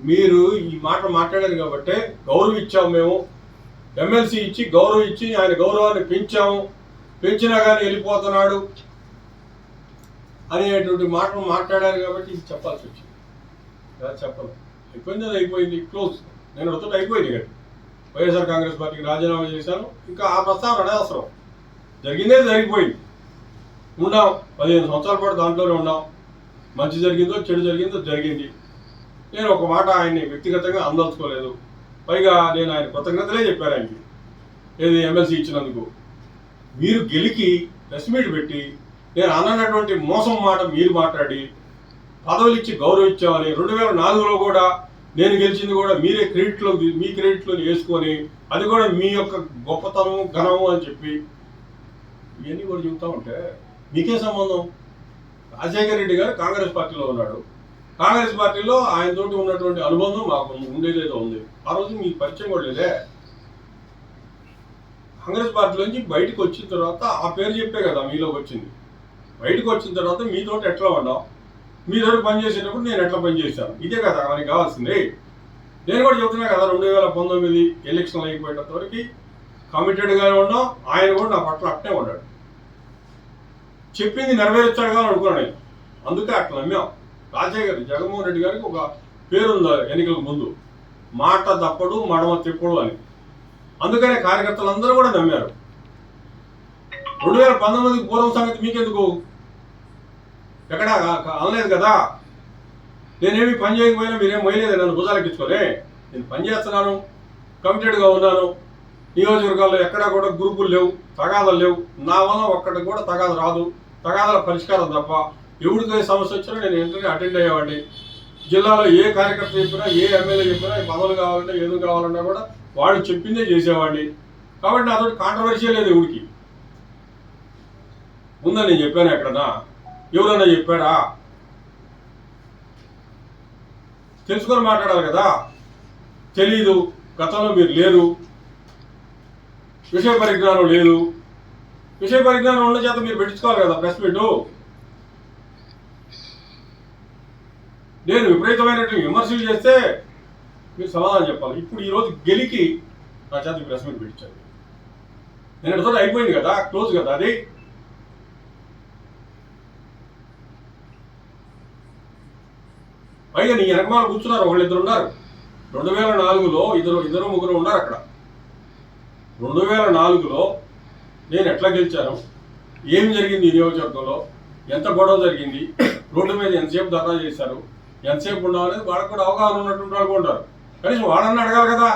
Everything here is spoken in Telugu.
మీరు ఈ మాట మాట్లాడారు కాబట్టి గౌరవం ఇచ్చాము మేము, ఎమ్మెల్సీ ఇచ్చి గౌరవం ఇచ్చి ఆయన గౌరవాన్ని పెంచాము, పెంచినా కానీ వెళ్ళిపోతున్నాడు అనేటువంటి మాటలు మాట్లాడారు కాబట్టి ఇది చెప్పాల్సి వచ్చింది. చెప్పను, అయిపోయింది, అది అయిపోయింది, క్లోజ్. నేను అతను అయిపోయింది కదా, వైఎస్ఆర్ కాంగ్రెస్ పార్టీకి రాజీనామా చేశాను, ఇంకా ఆ ప్రస్తావన అనవసరం. జరిగిందే జరిగిపోయింది. ఉన్నాం 15 సంవత్సరాల పాటు దాంట్లోనే ఉన్నాం. మంచి జరిగిందో చెడు జరిగిందో జరిగింది. నేను ఒక మాట ఆయన్ని వ్యక్తిగతంగా అందలుచుకోలేదు. పైగా నేను ఆయన కృతజ్ఞతలే చెప్పాను ఆయనకి, ఏది ఎమ్మెల్సీ ఇచ్చినందుకు. మీరు గెలికి ప్రెస్ మీట్ పెట్టి నేను అన్నటువంటి మోసం మాట మీరు మాట్లాడి పదవులు ఇచ్చి గౌరవించామని 2004లో కూడా నేను గెలిచింది కూడా మీరే క్రెడిట్లో, మీ క్రెడిట్లో వేసుకొని అది కూడా మీ యొక్క గొప్పతనం ఘనము అని చెప్పి ఇవన్నీ కూడా చెబుతా ఉంటే మీకే సంబంధం? రాజశేఖర రెడ్డి గారు కాంగ్రెస్ పార్టీలో ఉన్నాడు. కాంగ్రెస్ పార్టీలో ఆయనతోటి ఉన్నటువంటి అనుబంధం మాకు ఉండేదేదో ఉంది. ఆ రోజు మీకు పరిచయం కూడా లేదే. కాంగ్రెస్ పార్టీలోంచి బయటకు వచ్చిన తర్వాత ఆ పేరు చెప్పే కదా మీలోకి వచ్చింది. బయటకు వచ్చిన తర్వాత మీతోటి ఎట్లా ఉన్నాం, మీతోటి పనిచేసేటప్పుడు నేను ఎట్లా పనిచేశాను, ఇదే కదా మనకి కావాల్సింది. నేను కూడా చెబుతున్నా కదా, 2019 ఎలక్షన్లు అయిపోయేటంత వరకు కమిటెడ్గానే ఉన్నాం. ఆయన కూడా నా పట్ల అట్నే ఉన్నాడు. చెప్పింది నెరవేర్చాడు కానీ అనుకున్నాను నేను. అందుకే అట్లా నమ్మాం. రాజశేఖర్ జగన్మోహన్ రెడ్డి గారికి ఒక పేరుంది ఎన్నికలకు ముందు, మాట తప్పడు మడమ తిప్పడు అని. అందుకనే కార్యకర్తలందరూ కూడా నమ్మారు. 2019 పూర్వం సంగతి మీకెందుకు? ఎక్కడా అనలేదు కదా. నేనేమి పని చేయకపోయినా మీరేం మొయ్యలేదు, నన్ను భుజాలెక్కించుకోలే. నేను పని చేస్తున్నాను, కమిటెడ్గా ఉన్నాను. నియోజకవర్గాల్లో ఎక్కడా కూడా గ్రూపులు లేవు, తగాదాలు లేవు. నా వల్ల ఒక్కటి కూడా తగాద రాదు. తగాదాల పరిష్కారం తప్ప ఎవరికి సమస్య వచ్చినా నేను వెంటనే అటెండ్ అయ్యేవాడిని. జిల్లాలో ఏ కార్యకర్త చెప్పినా, ఏ ఎమ్మెల్యే చెప్పినా, పదవులు కావాలంటే ఏదో కావాలన్నా కూడా వాళ్ళు చెప్పిందే చేసేవాడిని. కాబట్టి నాతో కాంట్రవర్సీ లేదు. ఎవరికి ఉందని నేను చెప్పాను ఎక్కడన్నా? ఎవరన్నా చెప్పాడా? తెలుసుకొని మాట్లాడాలి కదా. తెలీదు, గతంలో మీరు లేరు, విషయ పరిజ్ఞానం లేదు. విషయ పరిజ్ఞానం ఉన్న చేత మీరు పెట్టించుకోవాలి కదా ప్రెస్ మీట్. నేను విపరీతమైనటువంటి విమర్శలు చేస్తే మీరు సమాధానం చెప్పాలి. ఇప్పుడు ఈరోజు గెలికి నా చేత ప్రెస్ మీట్ పెట్టించారు. నేను ఎడతో అయిపోయింది కదా, క్లోజ్ కదా అది. పైగా నీ వెనకమాల కూర్చున్నారు, ఒకళ్ళిద్దరు ఉన్నారు. 2004లో ఇద్దరు ముగ్గురు ఉన్నారు అక్కడ. 2004లో నేను ఎట్లా గెలిచాను, ఏం జరిగింది ఈ నియోజకవర్గంలో, ఎంత గొడవ జరిగింది, రోడ్ల మీద ఎంతసేపు ధర్నా చేశారు, ఎంతసేపు ఉండాలనేది వాళ్ళకు కూడా అవగాహన ఉన్నటువంటి వాళ్ళు ఉంటారు. కనీసం వాళ్ళని అడగాలి కదా.